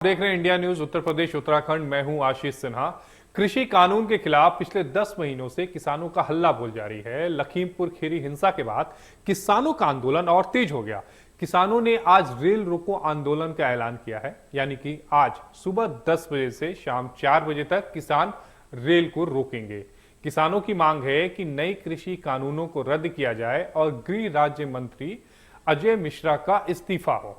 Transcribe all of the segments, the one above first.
देख रहे हैं इंडिया न्यूज उत्तर प्रदेश उत्तराखंड। मैं हूं आशीष सिन्हा। कृषि कानून के खिलाफ पिछले 10 महीनों से किसानों का हल्ला बोल जारी है। लखीमपुर खीरी हिंसा के बाद किसानों का आंदोलन और तेज हो गया। किसानों ने आज रेल रोको आंदोलन का ऐलान किया है, यानी कि आज सुबह 10 बजे से शाम 4 बजे तक किसान रेल को रोकेंगे। किसानों की मांग है कि नई कृषि कानूनों को रद्द किया जाए और गृह राज्य मंत्री अजय मिश्रा का इस्तीफा हो।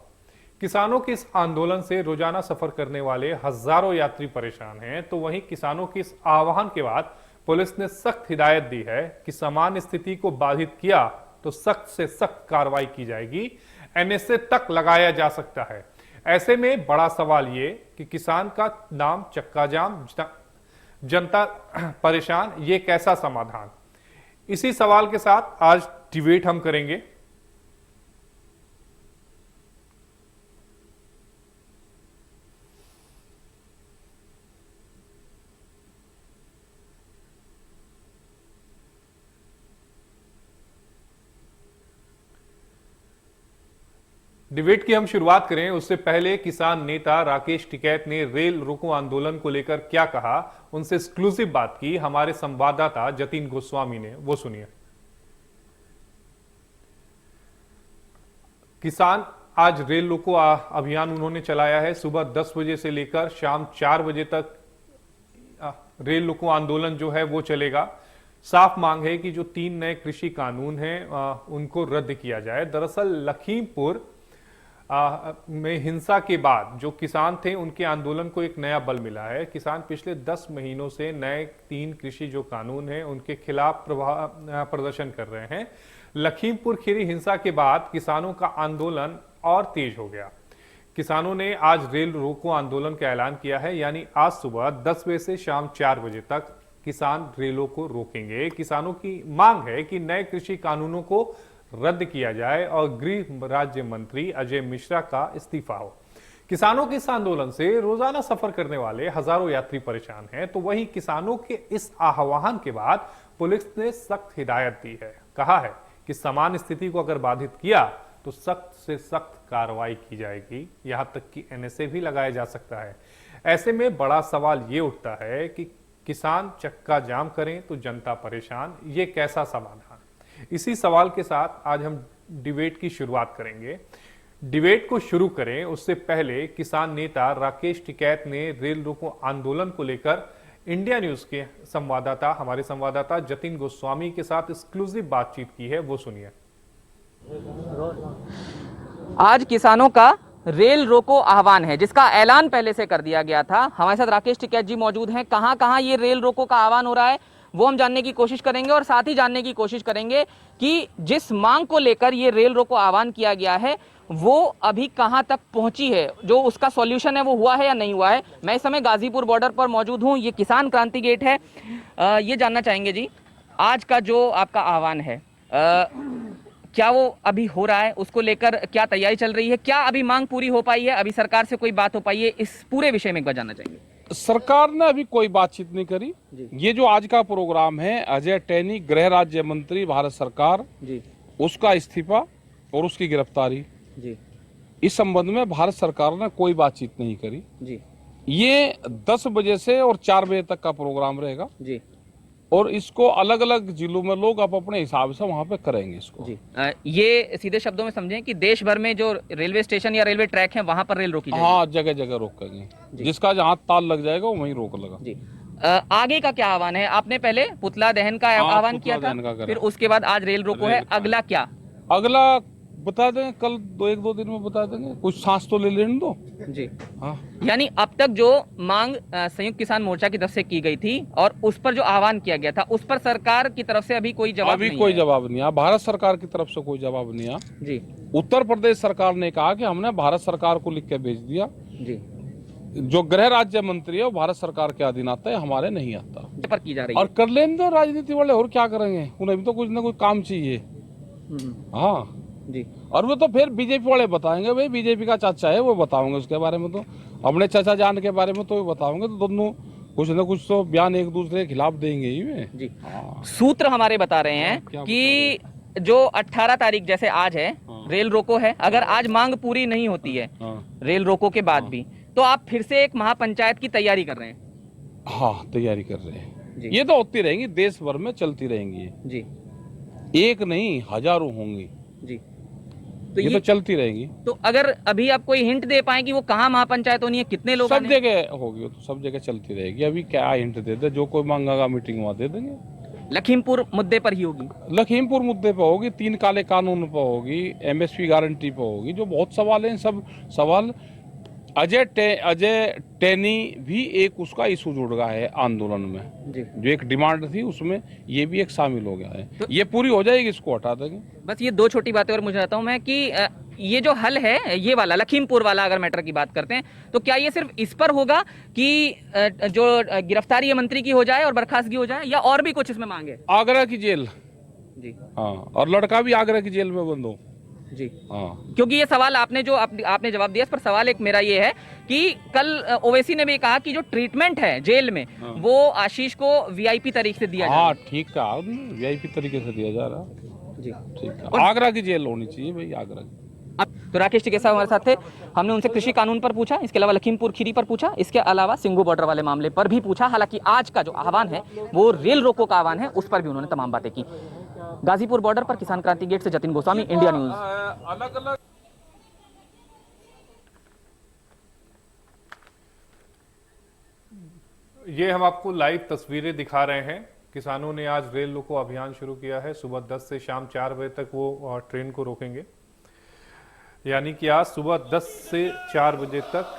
किसानों के इस आंदोलन से रोजाना सफर करने वाले हजारों यात्री परेशान हैं, तो वहीं किसानों के इस आह्वान के बाद पुलिस ने सख्त हिदायत दी है कि सामान्य स्थिति को बाधित किया तो सख्त से सख्त कार्रवाई की जाएगी। एनएसए तक लगाया जा सकता है। ऐसे में बड़ा सवाल ये कि किसान का नाम चक्का जाम, जनता परेशान, ये कैसा समाधान? इसी सवाल के साथ आज डिबेट हम करेंगे। डिबेट की हम शुरुआत करें उससे पहले किसान नेता राकेश टिकैत ने रेल रोको आंदोलन को लेकर क्या कहा, उनसे एक्सक्लूसिव बात की हमारे संवाददाता जतिन गोस्वामी ने, वो सुनिए। किसान आज रेल रोको अभियान उन्होंने चलाया है। सुबह 10 बजे से लेकर शाम 4 बजे तक रेल रोको आंदोलन जो है वो चलेगा। साफ मांग है कि जो 3 नए कृषि कानून हैं उनको रद्द किया जाए। दरअसल लखीमपुर में हिंसा के बाद जो किसान थे उनके आंदोलन को एक नया बल मिला है। किसान पिछले 10 महीनों से नए 3 कृषि जो कानून हैं उनके खिलाफ प्रदर्शन कर रहे हैं। लखीमपुर खीरी हिंसा के बाद किसानों का आंदोलन और तेज हो गया। किसानों ने आज रेल रोको आंदोलन का ऐलान किया है, यानी आज सुबह 10 बजे से शाम 4 बजे तक किसान रेलों को रोकेंगे। किसानों की मांग है कि नए कृषि कानूनों को रद्द किया जाए और गृह राज्य मंत्री अजय मिश्रा का इस्तीफा हो। किसानों के इस आंदोलन से रोजाना सफर करने वाले हजारों यात्री परेशान हैं, तो वहीं किसानों के इस आह्वान के बाद पुलिस ने सख्त हिदायत दी है। कहा है कि सामान्य स्थिति को अगर बाधित किया तो सख्त से सख्त कार्रवाई की जाएगी, यहां तक कि एनएसए भी लगाया जा सकता है। ऐसे में बड़ा सवाल ये उठता है कि किसान चक्का जाम करें तो जनता परेशान, ये कैसा समाधान? इसी सवाल के साथ आज हम डिबेट की शुरुआत करेंगे। डिबेट को शुरू करें उससे पहले किसान नेता राकेश टिकैत ने रेल रोको आंदोलन को लेकर इंडिया न्यूज के हमारे संवाददाता जतिन गोस्वामी के साथ एक्सक्लूसिव बातचीत की है, वो सुनिए। आज किसानों का रेल रोको आह्वान है, जिसका ऐलान पहले से कर दिया गया था। हमारे साथ राकेश टिकैत जी मौजूद हैं। कहां कहां ये रेल रोको का आह्वान हो रहा है वो हम जानने की कोशिश करेंगे और साथ ही जानने की कोशिश करेंगे कि जिस मांग को लेकर ये रेल रोको आह्वान किया गया है वो अभी कहां तक पहुंची है, जो उसका सॉल्यूशन है वो हुआ है या नहीं हुआ है। मैं इस समय गाजीपुर बॉर्डर पर मौजूद हूं। ये किसान क्रांति गेट है। ये जानना चाहेंगे जी, आज का जो आपका आह्वान है क्या वो अभी हो रहा है, उसको लेकर क्या तैयारी चल रही है, क्या अभी मांग पूरी हो पाई है, अभी सरकार से कोई बात हो पाई है? इस पूरे विषय में एक बार जानना चाहेंगे। सरकार ने अभी कोई बातचीत नहीं करी। ये जो आज का प्रोग्राम है, अजय टैनी गृह राज्य मंत्री भारत सरकार जी, उसका इस्तीफा और उसकी गिरफ्तारी जी, इस संबंध में भारत सरकार ने कोई बातचीत नहीं करी जी। ये 10 बजे से और 4 बजे तक का प्रोग्राम रहेगा जी, और इसको अलग अलग जिलों में लोग अपने हिसाब से वहां पे करेंगे इसको जी। ये सीधे शब्दों में समझें कि देश भर में जो रेलवे स्टेशन या रेलवे ट्रैक है वहां पर रेल रोकी जाएगी। हाँ, जगह जगह रोकेंगे, जिसका जहाँ ताल लग जाएगा वहीं रोक लगा जी। आगे का क्या आह्वान है? आपने पहले पुतला दहन का आह्वान किया था, फिर उसके बाद आज रेल रोको है। अगला क्या? अगला बता देंगे, कल 1-2 दिन में बता देंगे। कुछ सांस तो ले लेने दो जी। हाँ, यानी अब तक जो मांग संयुक्त किसान मोर्चा की तरफ से की गई थी और उस पर जो आह्वान किया गया था, उस पर सरकार की तरफ से अभी कोई जवाब नहीं आया। भारत सरकार की तरफ से कोई जवाब नहीं आया जी। उत्तर प्रदेश सरकार ने कहा कि हमने भारत सरकार को लिख के भेज दिया जी। जो गृह राज्य मंत्री है वो भारत सरकार के अधीन आता है, हमारे नहीं आता। पर की जा रही है। और कर लेने दो राजनीति वाले, और क्या करेंगे, उन्हें भी तो कुछ ना कुछ काम चाहिए। हाँ जी। और वो तो फिर बीजेपी वाले बताएंगे, भाई बीजेपी का चाचा है वो बताओगे उसके बारे में, तो अपने चाचा जान के बारे में तो बताओगे, तो दोनों कुछ ना कुछ तो बयान एक दूसरे के खिलाफ देंगे ही वे जी। सूत्र हमारे बता रहे हैं कि जो 18 तारीख जैसे आज है रेल रोको है, अगर आज मांग पूरी नहीं होती है रेल रोको के बाद भी, तो आप फिर से एक महापंचायत की तैयारी कर रहे हैं? हाँ, तैयारी कर रहे हैं। जी। ये तो होती रहेंगी, देश भर में चलती रहेंगी, जी एक नहीं हजारों होंगी, जी। तो ये तो चलती रहेंगी। तो अगर अभी आप कोई हिंट दे पाए कि वो कहाँ महापंचायत होनी है, कितने लोग सब आने हैं? जगह होगी, वो तो सब जगह चलती रहेगी। अभी क्या हिंट दे दे, जो कोई मांगेगा मीटिंग वहां दे देंगे। लखीमपुर मुद्दे पर ही होगी? लखीमपुर मुद्दे पर होगी, 3 काले कानून पर होगी, एमएसपी गारंटी पर होगी, जो बहुत सवाल हैं। सब सवाल अजय टेनी भी एक उसका इशू जुड़ गया है आंदोलन में, जी। जो एक डिमांड थी उसमें ये भी एक शामिल हो गया है। तो ये पूरी हो जाएगी, इसको हटा देंगे। बस ये 2 छोटी बातें और मुझे बताता हूँ मैं कि ये जो हल है, ये वाला लखीमपुर वाला अगर मैटर की बात करते हैं, तो क्या ये सिर्फ इस पर होगा कि जो गिरफ्तारी है मंत्री की हो जाए और बर्खास्तगी हो जाए, या और भी कुछ इसमें मांगे? आगरा की जेल, जी। हाँ, और लड़का भी आगरा की जेल में बंद हो। जी। हाँ, क्योंकि ये सवाल आपने जो आपने जवाब दिया, इस पर सवाल एक मेरा ये है कि कल ओवैसी ने भी कहा कि जो ट्रीटमेंट है जेल में, वो आशीष को वीआईपी तरीके से दिया हाँ, जाए। ठीक है, वीआईपी तरीके से दिया जा रहा है। जी। ठीक है, आगरा की जेल होनी चाहिए भाई, आगरा की। तो राकेश टिकैत साहब हमारे साथ थे। हमने उनसे कृषि कानून पर पूछा, इसके अलावा लखीमपुर खीरी पर पूछा, इसके अलावा सिंगू बॉर्डर वाले मामले पर भी पूछा। हालांकि आज का जो आह्वान है वो रेल रोको का आह्वान है, उस पर भी उन्होंने तमाम बातें की। गाजीपुर बॉर्डर पर किसान क्रांति गेट से जतिन गोस्वामी, इंडिया न्यूज। अलग अलग ये हम आपको लाइव तस्वीरें दिखा रहे हैं। किसानों ने आज रेल रोको अभियान शुरू किया है। सुबह 10 से शाम 4 बजे तक वो ट्रेन को रोकेंगे, यानी कि आज सुबह 10 से 4 बजे तक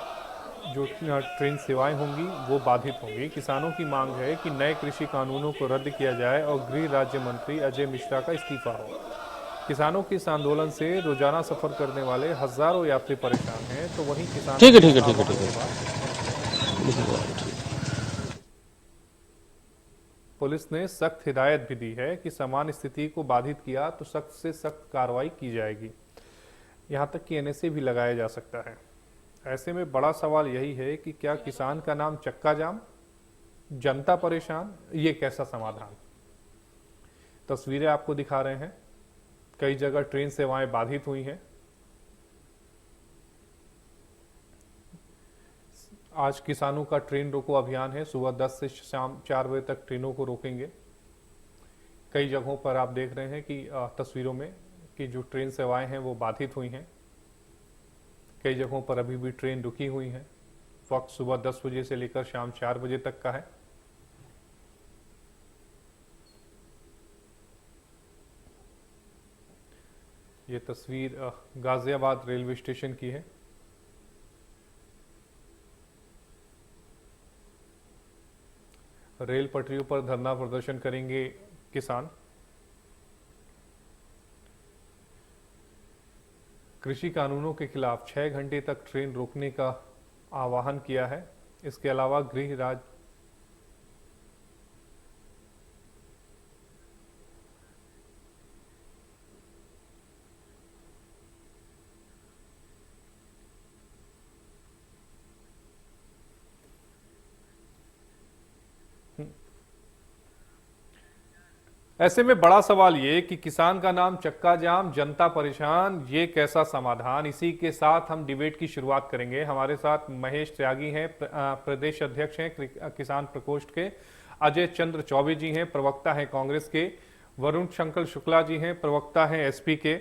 जो ट्रेन सेवाएं होंगी वो बाधित होंगी। किसानों की मांग है कि नए कृषि कानूनों को रद्द किया जाए और गृह राज्य मंत्री अजय मिश्रा का इस्तीफा हो। किसानों के इस आंदोलन से रोजाना सफर करने वाले हजारों यात्री परेशान हैं, तो वहीं किसान ठीक है। पुलिस ने सख्त हिदायत भी दी है कि सामान्य स्थिति को बाधित किया तो सख्त से सख्त कार्रवाई की जाएगी। यहां तक कि एनएसए भी लगाया जा सकता है। ऐसे में बड़ा सवाल यही है कि क्या किसान का नाम चक्का जाम, जनता परेशान, ये कैसा समाधान? तस्वीरें आपको दिखा रहे हैं, कई जगह ट्रेन सेवाएं बाधित हुई हैं। आज किसानों का ट्रेन रोको अभियान है। सुबह 10 से शाम 4 बजे तक ट्रेनों को रोकेंगे। कई जगहों पर आप देख रहे हैं कि तस्वीरों में कि जो ट्रेन सेवाएं हैं वो बाधित हुई हैं। कई जगहों पर अभी भी ट्रेन रुकी हुई हैं। वक्त सुबह 10 बजे से लेकर शाम 4 बजे तक का है। ये तस्वीर गाजियाबाद रेलवे स्टेशन की है। रेल पटरियों पर धरना प्रदर्शन करेंगे किसान। कृषि कानूनों के खिलाफ 6 घंटे तक ट्रेन रोकने का आह्वान किया है। इसके अलावा गृह राज्य ऐसे में बड़ा सवाल ये कि किसान का नाम चक्का जाम, जनता परेशान, ये कैसा समाधान? इसी के साथ हम डिबेट की शुरुआत करेंगे। हमारे साथ महेश त्यागी हैं, प्रदेश अध्यक्ष हैं किसान प्रकोष्ठ के। अजय चंद्र चौबे जी हैं, प्रवक्ता हैं कांग्रेस के। वरुण शंकर शुक्ला जी हैं, प्रवक्ता हैं एसपी के।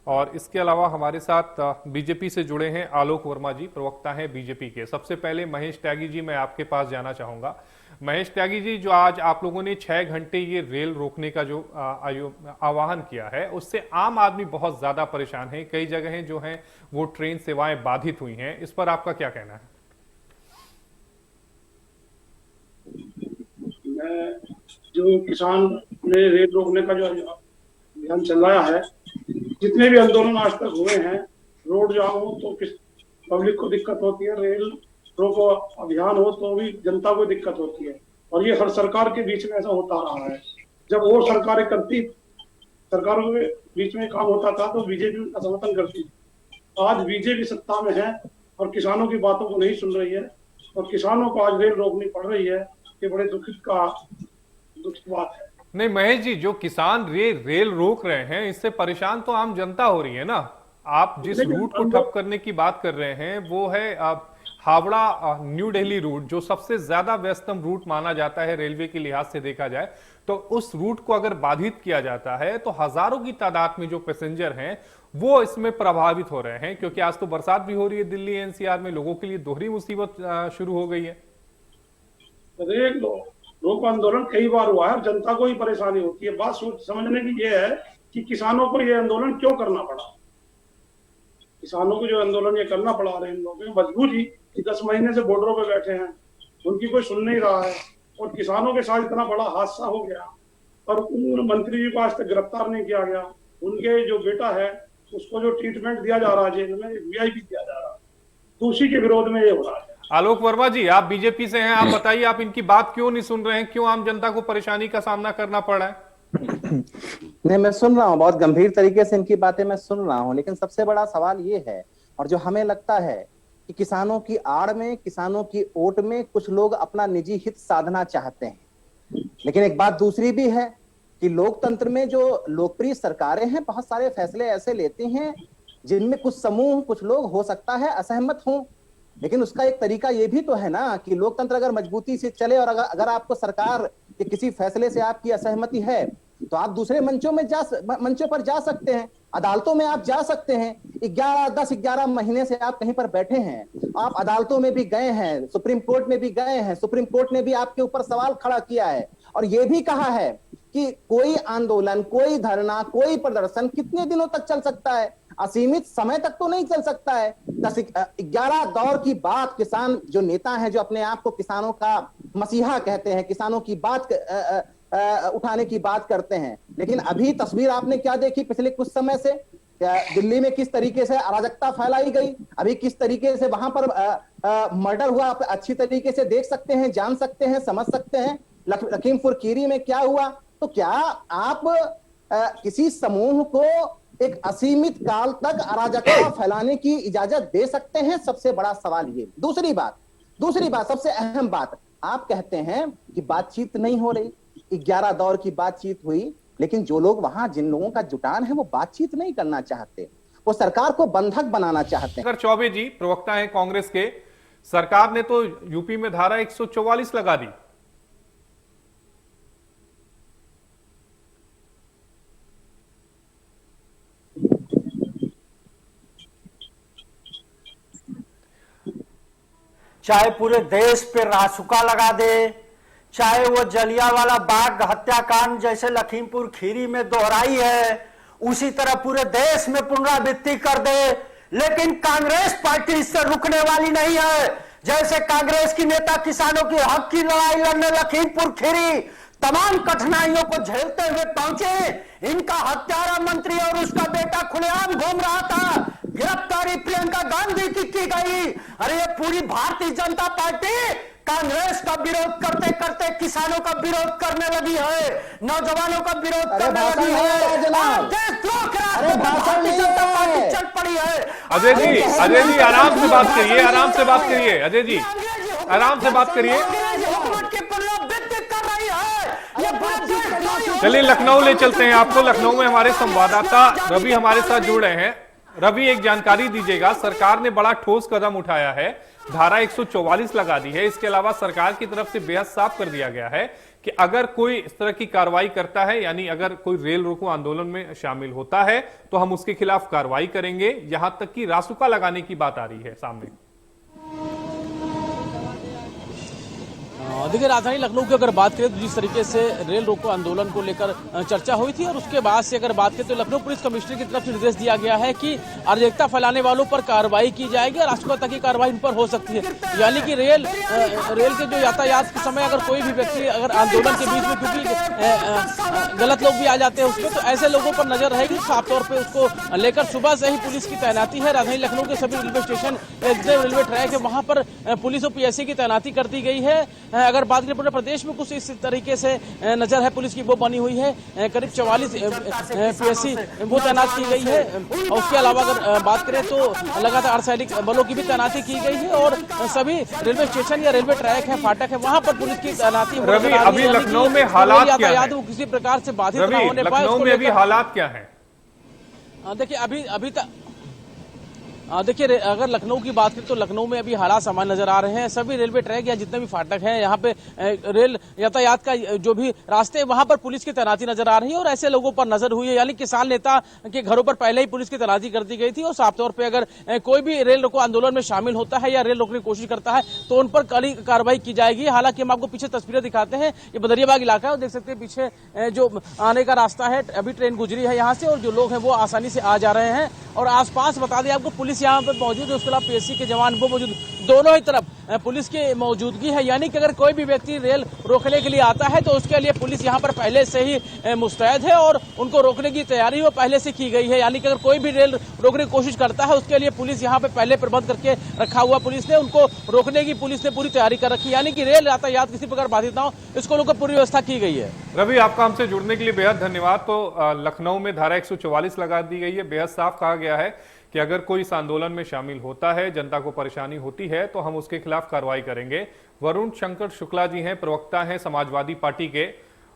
और इसके अलावा हमारे साथ बीजेपी से जुड़े हैं आलोक वर्मा जी, प्रवक्ता हैं बीजेपी के। सबसे पहले महेश त्यागी जी, मैं आपके पास जाना चाहूंगा। महेश त्यागी जी, जो आज आप लोगों ने 6 घंटे ये रेल रोकने का जो आह्वान किया है, उससे आम आदमी बहुत ज्यादा परेशान है। कई जगहें जो हैं वो ट्रेन सेवाएं बाधित हुई हैं, इस पर आपका क्या कहना है? जो किसान ने रेल रोकने का जो अभियान चलाया है, जितने भी आंदोलन आज तक हुए हैं, रोड जाम हो तो पब्लिक को दिक्कत होती है, रेल रोको अभियान हो तो भी जनता को दिक्कत होती है। और ये हर सरकार के बीच में ऐसा होता रहा है। जब और सरकारें करती, सरकारों के बीच में काम होता था तो बीजेपी का समर्थन करती। आज बीजेपी सत्ता में है और किसानों की बातों को नहीं सुन रही है और किसानों को आज रेल रोकनी पड़ रही है। ये बड़े दुखित बात है। नहीं महेश जी, जो किसान रेल रोक रहे हैं, इससे परेशान तो आम जनता हो रही है ना। आप जिस रूट को ठप करने की बात कर रहे हैं वो है हावड़ा न्यू दिल्ली रूट, जो सबसे ज्यादा व्यस्तम रूट माना जाता है रेलवे के लिहाज से देखा जाए, तो उस रूट को अगर बाधित किया जाता है तो हजारों की तादाद में जो पैसेंजर हैं वो इसमें प्रभावित हो रहे हैं, क्योंकि आज तो बरसात भी हो रही है दिल्ली एनसीआर में, लोगों के लिए दोहरी मुसीबत शुरू हो गई है। रेल रोको आंदोलन कई बार हुआ है, जनता को ही परेशानी होती है। बात समझने की ये है कि किसानों को ये आंदोलन क्यों करना पड़ा। किसानों को जो आंदोलन ये करना पड़ा रहे इन लोगों की मजबूरी कि 10 महीने से बॉर्डरों पे बैठे हैं, उनकी कोई सुन नहीं रहा है, और किसानों के साथ इतना बड़ा हादसा हो गया और उन मंत्री जी को आज तक गिरफ्तार नहीं किया गया। उनके जो बेटा है उसको जो ट्रीटमेंट दिया जा रहा है जेल में, वीआईपी दिया जा रहा है, तो उसी के विरोध में ये हो रहा है। आलोक वर्मा जी, आप बीजेपी से हैं, आप बताइए आप इनकी बात क्यों नहीं सुन रहे हैं, क्यों आम जनता को परेशानी का सामना करना पड़ रहा है? नहीं, मैं सुन रहा हूँ, बहुत गंभीर तरीके से इनकी बातें मैं सुन रहा हूँ, लेकिन सबसे बड़ा सवाल ये है, और जो हमें लगता है कि किसानों की आड़ में, किसानों की ओट में कुछ लोग अपना निजी हित साधना चाहते हैं। लेकिन एक बात दूसरी भी है कि लोकतंत्र में जो लोकप्रिय सरकारें हैं, बहुत सारे फैसले ऐसे लेती हैं जिनमें कुछ समूह, कुछ लोग हो सकता है असहमत हों, लेकिन उसका एक तरीका ये भी तो है ना कि लोकतंत्र अगर मजबूती से चले और अगर आपको सरकार के किसी फैसले से आपकी असहमति है तो आप दूसरे मंचों पर जा सकते हैं, अदालतों में आप जा सकते हैं। 10-11 महीने से आप कहीं पर बैठे हैं, आप अदालतों में भी गए हैं, सुप्रीम कोर्ट में भी गए हैं, सुप्रीम कोर्ट ने भी आपके ऊपर सवाल खड़ा किया है और यह भी कहा है कि कोई आंदोलन, कोई धरना, कोई प्रदर्शन कितने दिनों तक चल सकता है, असीमित समय तक तो नहीं चल सकता है। 10-11 दौर की बात किसान जो नेता हैं, जो अपने आप को किसानों का मसीहा कहते हैं, किसानों की बात उठाने की बात करते हैं, लेकिन अभी तस्वीर आपने क्या देखी पिछले कुछ समय से? दिल्ली में किस तरीके से अराजकता फैलाई गई, अभी किस तरीके से वहां पर मर्डर हुआ, आप अच्छी तरीके से देख सकते हैं, जान सकते हैं, समझ सकते हैं। लखीमपुर खीरी में क्या हुआ? तो क्या आप किसी समूह को एक असीमित काल तक अराजकता फैलाने की इजाजत दे सकते हैं? सबसे बड़ा सवाल ये। दूसरी बात, सबसे अहम बात, आप कहते हैं कि बातचीत नहीं हो रही, 11 दौर की बातचीत हुई, लेकिन जो लोग वहां, जिन लोगों का जुटान है, वो बातचीत नहीं करना चाहते, वो सरकार को बंधक बनाना चाहते हैं। चौबे जी प्रवक्ता हैं कांग्रेस के, सरकार ने तो यूपी में धारा 144 लगा दी। चाहे पूरे देश पे रासुका लगा दे, चाहे वो जलियांवाला बाग हत्याकांड जैसे लखीमपुर खीरी में दोहराई है उसी तरह पूरे देश में पुनरावृत्ति कर दे, लेकिन कांग्रेस पार्टी इससे रुकने वाली नहीं है। जैसे कांग्रेस की नेता किसानों की हक की लड़ाई लड़ने लखीमपुर खीरी तमाम कठिनाइयों को झेलते हुए पहुंचे, इनका हत्यारा मंत्री और उसका बेटा खुलेआम घूम रहा था, गिरफ्तारी प्रियंका गांधी की गई। अरे ये पूरी भारतीय जनता पार्टी कांग्रेस का विरोध करते करते किसानों का विरोध करने लगी है, नौजवानों का विरोध करने लगी है, भारतीय जनता पार्टी चल पड़ी है। अजय जी आराम से बात करिए, आराम से बात करिए, अजय जी आराम से बात करिए। चलिए लखनऊ ले चलते हैं आपको। लखनऊ में हमारे संवाददाता रवि हमारे साथ जुड़ रहे हैं। रवि, एक जानकारी दीजिएगा, सरकार ने बड़ा ठोस कदम उठाया है, धारा 144 लगा दी है। इसके अलावा सरकार की तरफ से बेहद साफ कर दिया गया है कि अगर कोई इस तरह की कार्रवाई करता है, यानी अगर कोई रेल रोको आंदोलन में शामिल होता है तो हम उसके खिलाफ कार्रवाई करेंगे। यहां तक कि रासुका लगाने की बात आ रही है सामने। देखिए, राजधानी लखनऊ की अगर बात करें तो जिस तरीके से रेल रोको आंदोलन को लेकर चर्चा हुई थी, और उसके बाद से अगर बात करें तो लखनऊ पुलिस कमिश्नर की तरफ से निर्देश दिया गया है कि अराजकता फैलाने वालों पर कार्रवाई की जाएगी और राष्ट्रपति तक की कार्रवाई इन पर हो सकती है। यानी कि रेल के जो यातायात के समय अगर कोई भी व्यक्ति अगर आंदोलन के बीच में, क्योंकि गलत लोग भी आ जाते हैं उसमें, तो ऐसे लोगों पर नजर रहेगी। साफ तौर पर उसको लेकर सुबह से ही पुलिस की तैनाती है। राजधानी लखनऊ के सभी रेलवे स्टेशन, रेलवे ट्रैक है, वहां पर पुलिस और पीएससी की तैनाती कर दी गई है। अगर बात करें पूरे प्रदेश में कुछ इस तरीके से नजर है पुलिस की वो बनी हुई है, करीब 44 पीएससी वो तैनात की गई है। और उसके अलावा अगर बात करें तो लगातार अर्धसैनिक बलों की भी तैनाती की गई है और सभी रेलवे स्टेशन या रेलवे ट्रैक है, फाटक है, वहां पर पुलिस की तैनाती। रवि, अभी लखनऊ में हालात क्या है? वो किसी प्रकार से बाधित न होने पाए। लखनऊ में अभी हालात क्या है? देखिए, अभी तक देखिए अगर लखनऊ की बात करें तो लखनऊ में अभी हालात सामान्य नजर आ रहे हैं। सभी रेलवे ट्रैक या जितने भी फाटक हैं यहाँ पे रेल यातायात का जो भी रास्ते वहां पर पुलिस की तैनाती नजर आ रही है और ऐसे लोगों पर नजर हुई है, यानी किसान नेता के घरों पर पहले ही पुलिस की तैनाती कर दी गई थी और साफ तौर पर अगर कोई भी रेल रोको आंदोलन में शामिल होता है या रेल रोकने की कोशिश करता है तो उन पर कड़ी कार्रवाई की जाएगी। हालांकि हम आपको पीछे तस्वीरें दिखाते हैं, ये बदरियाबाग इलाका है और देख सकते हैं पीछे जो आने का रास्ता है, अभी ट्रेन गुजरी है यहाँ से और जो लोग हैं वो आसानी से आ जा रहे हैं और आसपास बता दें आपको पुलिस यहाँ पे मौजूद है, उसके अलावा पीएससी के जवान वो मौजूद, दोनों ही तरफ पुलिस की मौजूदगी है। यानी कि अगर कोई भी व्यक्ति रेल रोकने के लिए आता है तो उसके लिए पुलिस यहाँ पर पहले से ही मुस्तैद है और उनको रोकने की तैयारी वो पहले से की गई है। यानी कि अगर कोई भी रेल रोकने की कोशिश करता है उसके लिए पुलिस यहाँ पे पहले प्रबंध करके रखा हुआ, पुलिस ने उनको रोकने की पुलिस ने पूरी तैयारी कर रखी है। यानी कि रेल यातायात किसी प्रकार बाधित ना हो, इसको लेकर पूरी व्यवस्था की गई है। रवि, आपका हमसे जुड़ने के लिए बेहद धन्यवाद। तो लखनऊ में धारा 144 लगा दी गई है। बेहद साफ कहा गया है कि अगर कोई इस आंदोलन में शामिल होता है, जनता को परेशानी होती है तो हम उसके खिलाफ कार्रवाई करेंगे। वरुण शंकर शुक्ला जी हैं, प्रवक्ता हैं समाजवादी पार्टी के।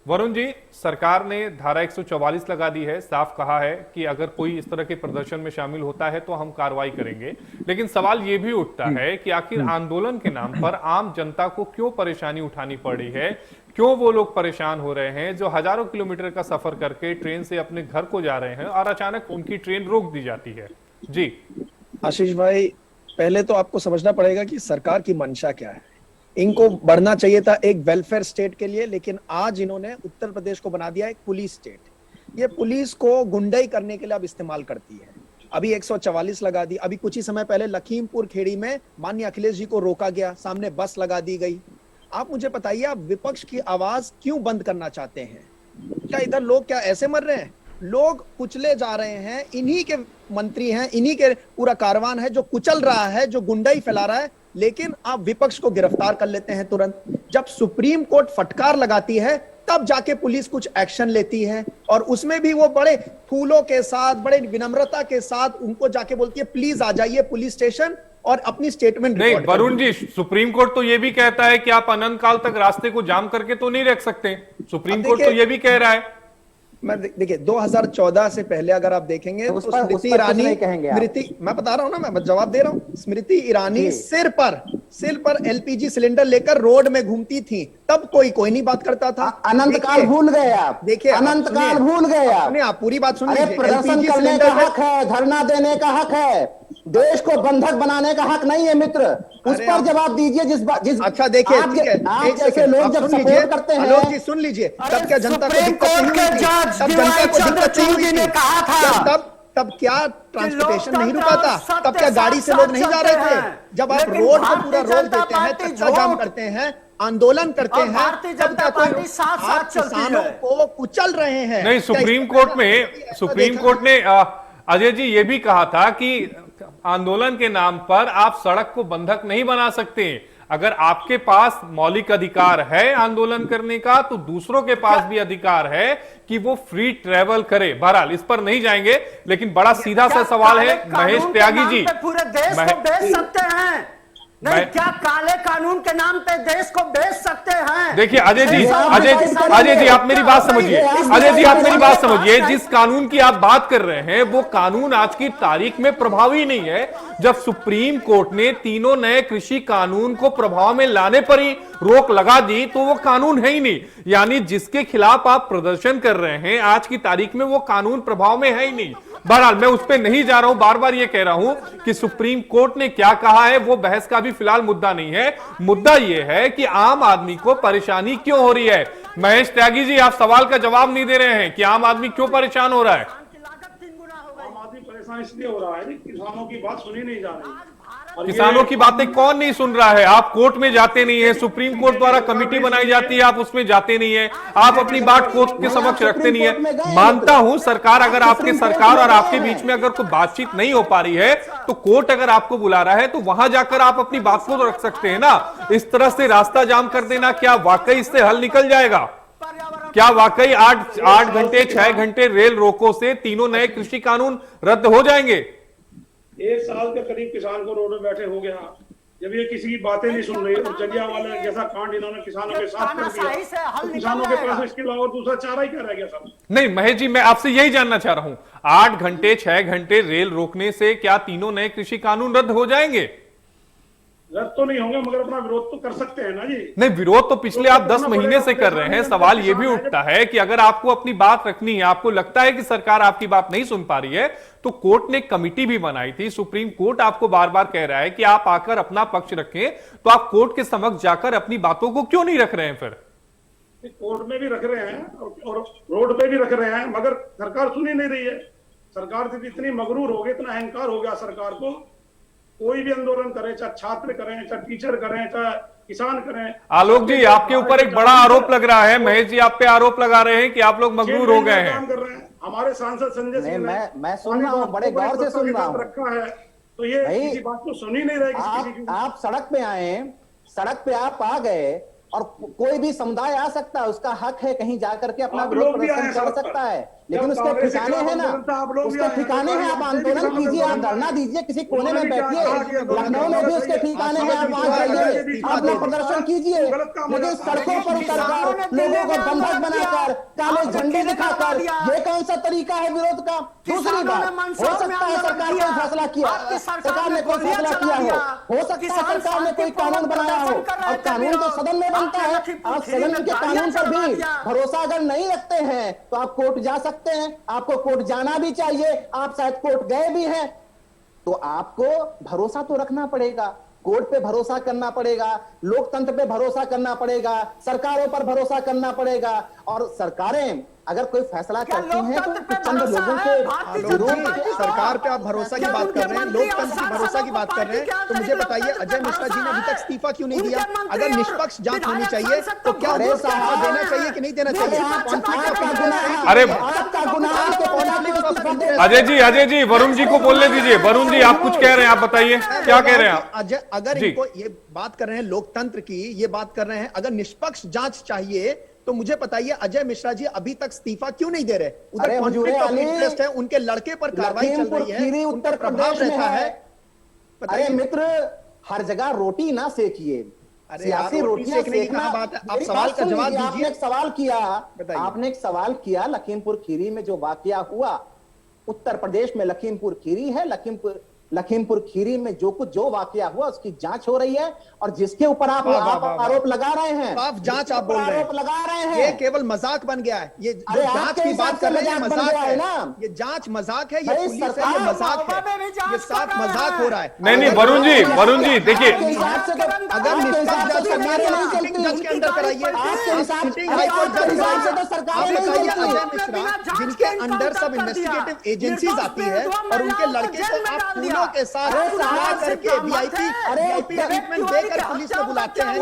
वरुण जी, सरकार ने धारा 144 लगा दी है, साफ कहा है कि अगर कोई इस तरह के प्रदर्शन में शामिल होता है तो हम कार्रवाई करेंगे, लेकिन सवाल यह भी उठता है कि आखिर आंदोलन के नाम पर आम जनता को क्यों परेशानी उठानी पड़ रही है? क्यों वो लोग परेशान हो रहे हैं जो हजारों किलोमीटर का सफर करके ट्रेन से अपने घर को जा रहे हैं और अचानक उनकी ट्रेन रोक दी जाती है? जी आशीष भाई, पहले तो आपको समझना पड़ेगा कि सरकार की मंशा क्या है। इनको बढ़ना चाहिए था एक वेलफेयर स्टेट के लिए, लेकिन आज इन्होंने उत्तर प्रदेश को बना दिया एक पुलिस स्टेट। ये पुलिस को गुंडाई करने के लिए अब इस्तेमाल करती है। अभी 144 लगा दी। अभी कुछ ही समय पहले लखीमपुर खेड़ी में माननीय अखिलेश जी को रोका गया, सामने बस लगा दी गई। आप मुझे बताइए, आप विपक्ष की आवाज क्यों बंद करना चाहते हैं? क्या इधर लोग क्या ऐसे मर रहे हैं? लोग कुचले जा रहे हैं, इन्हीं के मंत्री हैं, इन्हीं के पूरा कारवान है जो कुचल रहा है, जो गुंडाई फैला रहा है। लेकिन आप विपक्ष को गिरफ्तार कर लेते हैं तुरंत। जब सुप्रीम कोर्ट फटकार लगाती है तब जाके पुलिस कुछ एक्शन लेती है और उसमें भी वो बड़े फूलों के साथ, बड़े विनम्रता के साथ उनको जाके बोलती है प्लीज आ जाइए पुलिस स्टेशन और अपनी स्टेटमेंट। नहीं वरुण जी, सुप्रीम कोर्ट तो ये भी कहता है कि आप अनंत काल तक रास्ते को जाम करके तो नहीं रख सकते। सुप्रीम कोर्ट तो ये भी कह रहा है। मैं देखिए 2014 से पहले अगर आप देखेंगे तो स्मृति ईरानी, मैं बता रहा हूं ना, मैं जवाब दे रहा हूं। स्मृति ईरानी सिर पर एलपीजी सिलेंडर लेकर रोड में घूमती थी, तब कोई नहीं बात करता था। अनंत काल भूल गए आप। देखिए अनंत काल भूल गए आप पूरी बात सुन लीजिए। प्रदर्शन करने का हक है, धरना देने का हक है, देश को बंधक बनाने का हक नहीं है मित्र। उस पर जवाब दीजिए जिस अच्छा देखिए आप जैसे लोग जब सपोर्ट करते हैं। आलोक जी सुन लीजिए, तब क्या जनता को दिक्कत नहीं हुई? तब जनता को दिक्कत नहीं हुई ने कहा था। तब क्या ट्रांसपोर्टेशन नहीं रुका था? तब क्या गाड़ी से लोग नहीं जा रहे थे? जब आप रोड को पूरा रोक देते हैं, चक्का जाम करते हैं, आंदोलन करते हैं, तब क्या कोई आप किसानों को कुचल रहे हैं? नहीं, सुप्रीम कोर्ट ने अजय जी ये भी कहा था कि आंदोलन के नाम पर आप सड़क को बंधक नहीं बना सकते। अगर आपके पास मौलिक अधिकार है आंदोलन करने का तो दूसरों के पास भी अधिकार है कि वो फ्री ट्रेवल करे। बहरहाल इस पर नहीं जाएंगे, लेकिन बड़ा सीधा सा सवाल है महेश त्यागी जी, पूरे देश को बेच सकते हैं? नहीं, क्या काले कानून के नाम पे देश को बेच सकते हैं? देखिए अजय जी आप मेरी बात समझिए। अजय जी आप मेरी बात समझिए, जिस कानून की आप बात कर रहे हैं वो कानून आज की तारीख में प्रभावी नहीं है। जब सुप्रीम कोर्ट ने तीनों नए कृषि कानून को प्रभाव में लाने पर ही रोक लगा दी तो वो कानून है ही नहीं। यानी जिसके खिलाफ आप प्रदर्शन कर रहे हैं आज की तारीख में वो कानून प्रभाव में है ही नहीं। बहरहाल मैं उस पर नहीं जा रहा हूं, बार बार ये कह रहा हूं कि सुप्रीम कोर्ट ने क्या कहा है वो बहस का भी फिलहाल मुद्दा नहीं है। मुद्दा ये है कि आम आदमी को परेशानी क्यों हो रही है। महेश त्यागी जी आप सवाल का जवाब नहीं दे रहे हैं कि आम आदमी क्यों परेशान हो रहा है। आम आदमी परेशान इसलिए हो रहा है कि किसानों की बात सुनी नहीं जा रही। किसानों की बातें कौन नहीं सुन रहा है? आप कोर्ट में जाते नहीं है, सुप्रीम कोर्ट द्वारा कमेटी बनाई जाती है, आप उसमें जाते नहीं है, आप अपनी बात कोर्ट के समक्ष रखते नहीं है। मानता हूं सरकार, अगर आपके सरकार और आपके बीच में अगर कोई बातचीत नहीं हो पा रही है तो कोर्ट अगर आपको बुला रहा है तो वहां जाकर आप अपनी बात को तो रख सकते हैं ना। इस तरह से रास्ता जाम कर देना, क्या वाकई इससे हल निकल जाएगा? क्या वाकई 8 घंटे 6 घंटे रेल रोको से तीनों नए कृषि कानून रद्द हो जाएंगे? 1 साल के करीब किसान को रोड में बैठे हो गया। जब ये किसी की बातें नहीं सुन रही और जलियांवाला जैसा कांड इन्होंने किसानों के साथ कर दिया, तो किसानों के पास इसके अलावा दूसरा चारा ही क्या रह गया साहब? नहीं महेश जी, मैं आपसे यही जानना चाह रहा हूं, 8 घंटे 6 घंटे रेल रोकने से क्या तीनों नए कृषि कानून रद्द हो जाएंगे? रद्द तो नहीं होंगे, मगर अपना विरोध तो कर सकते हैं ना जी। नहीं, विरोध तो पिछले आप 10 महीने से कर रहे हैं। सवाल यह भी उठता है कि अगर आपको अपनी बात रखनी है, आपको लगता है कि सरकार आपकी बात नहीं सुन पा रही है, तो कोर्ट ने एक कमेटी भी बनाई थी। सुप्रीम कोर्ट आपको बार बार कह रहा है कि आप आकर अपना पक्ष रखें, तो आप कोर्ट के समक्ष जाकर अपनी बातों को क्यों नहीं रख रहे हैं? फिर कोर्ट में भी रख रहे हैं और रोड पे भी रख रहे हैं, मगर सरकार सुन ही नहीं रही है। सरकार इतनी मगरूर हो गई, इतना अहंकार हो गया सरकार को, कोई भी आंदोलन करे, चाहे छात्र करें, चाहे टीचर करें, चाहे किसान करें। आलोक जी, आपके ऊपर एक बड़ा आरोप लग रहा है। महेश जी आप पे आरोप लगा रहे हैं कि आप लोग मगरूर हो गए हैं। काम कर रहे हैं। हमारे सांसद संजय सिंह ने मैं सुन रहा हूँ, बड़े गौर से सुन रहा हूँ, रखा है, तो ये किसी बात को सुन ही नहीं रहे। आप सड़क पे आए, सड़क पे आप आ गए, और कोई भी समुदाय आ सकता है, उसका हक है कहीं जाकर के अपना विरोध प्रदर्शन कर सकता है, लेकिन उसके ठिकाने हैं ना, उसके ठिकाने हैं। आप आंदोलन कीजिए, आप धरना दीजिए, किसी कोने में बैठिए, लखनऊ में भी उसके ठिकाने हैं, आप वहां जाइए, आप लोग प्रदर्शन कीजिए, लेकिन सड़कों पर सरकार लोगों को बंधक बनाकर, काले झंडे दिखाकर, ये कौन सा तरीका है विरोध का? दूसरी बात, हो सकता है सरकार ने फैसला किया, सरकार ने कोई फैसला किया हो सकता है सरकार ने कोई कानून बनाया हो, और कानून तो सदन में बनता है। आप सदन के कानून पर भी भरोसा अगर नहीं रखते हैं, तो आप कोर्ट जा सकते हैं, आपको कोर्ट जाना भी चाहिए, आप शायद कोर्ट गए भी हैं, तो आपको भरोसा तो रखना पड़ेगा, कोर्ट पे भरोसा करना पड़ेगा, लोकतंत्र पे भरोसा करना पड़ेगा, सरकारों पर भरोसा करना पड़ेगा। और सरकारें अगर कोई फैसला करती हैं तो चंद लोगों के सरकार पे आप भरोसा की बात कर रहे हैं, लोकतंत्र की भरोसा की बात कर रहे हैं, तो मुझे बताइए अजय मिश्रा जी ने अभी तक इस्तीफा क्यों नहीं दिया? अगर निष्पक्ष जांच होनी चाहिए तो क्या उनको इस्तीफा देना चाहिए कि नहीं देना चाहिए? अरे अजय जी, वरुण जी को बोलने दीजिए। वरुण जी आप कुछ कह रहे हैं, आप बताइए क्या कह रहे हैं आप? अजय, अगर इनको ये बात कर रहे हैं लोकतंत्र की, ये बात कर रहे हैं, अगर निष्पक्ष जांच चाहिए तो मुझे बताइए अजय मिश्रा जी अभी तक इस्तीफा क्यों नहीं दे रहे? उधर कॉन्फ्लिक्ट ऑफ इंटरेस्ट है, उनके लड़के पर कार्रवाई चल रही है, उत्तर प्रभाव रहता है। अरे मित्र, हर जगह रोटी ना सेकिए, सियासी रोटियां सेकना बात है। आप सवाल का जवाब दीजिए। आपने एक सवाल किया लखीमपुर खीरी में जो वाकया हुआ, उत्तर प्रदेश में लखीमपुर खीरी है, लखीमपुर खीरी में जो वाकया हुआ उसकी जांच हो रही है, और जिसके ऊपर आप आरोप लगा रहे हैं, आप जांच आप बोल रहे हैं, आरोप लगा रहे हैं, ये केवल मजाक बन गया है। ये जांच की बात कर रहे हैं, मजाक है ना, ये जांच मजाक है, ये पुलिस है, ये मजाक है, ये साफ मजाक हो रहा है। नहीं वरुण जी देखिए, अगर निष्पक्ष जांच करनी है तो सिटिंग जज के अंदर कराइए, सिटिंग हाईकोर्ट जज आप बताइए अजय मिश्रा जिनके अंडर सब इन्वेस्टिगेटिव एजेंसीज आती है, और उनके लड़के को आप फूलों के साथ बुला करके वीआईपी ट्रीटमेंट देकर पुलिस में बुलाते हैं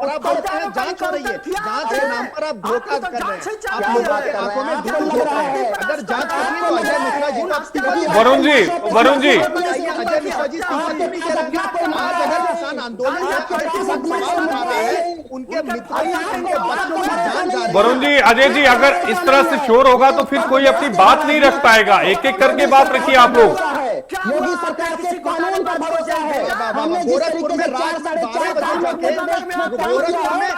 और आप बोलते हैं जांच हो रही है। जांच के नाम पर आप धोखा कर रहे हैं, आप लोगों की आंखों में धूल हो रहा है। अगर जांच करनी तो अजय मिश्रा जी को इस्तीफा दीजिए। वरुण जी अजय मिश्रा जी इस्तीफा क्यों नहीं दे रहे? आज अगर किसान आंदोलन सवाल उठा रहे हैं, उनके मित्रों उनके बच्चों की जान जा रही है। वरुण जी, अजय जी अगर इस तरह से शोर होगा तो फिर कोई अपनी बात नहीं रख पाएगा। एक एक करके बात रखिए आप लोग। योगी सरकार के कानून पर भरोसा है। हमने जिस तरीके से 4 साढ़े 4 गोरखपुर में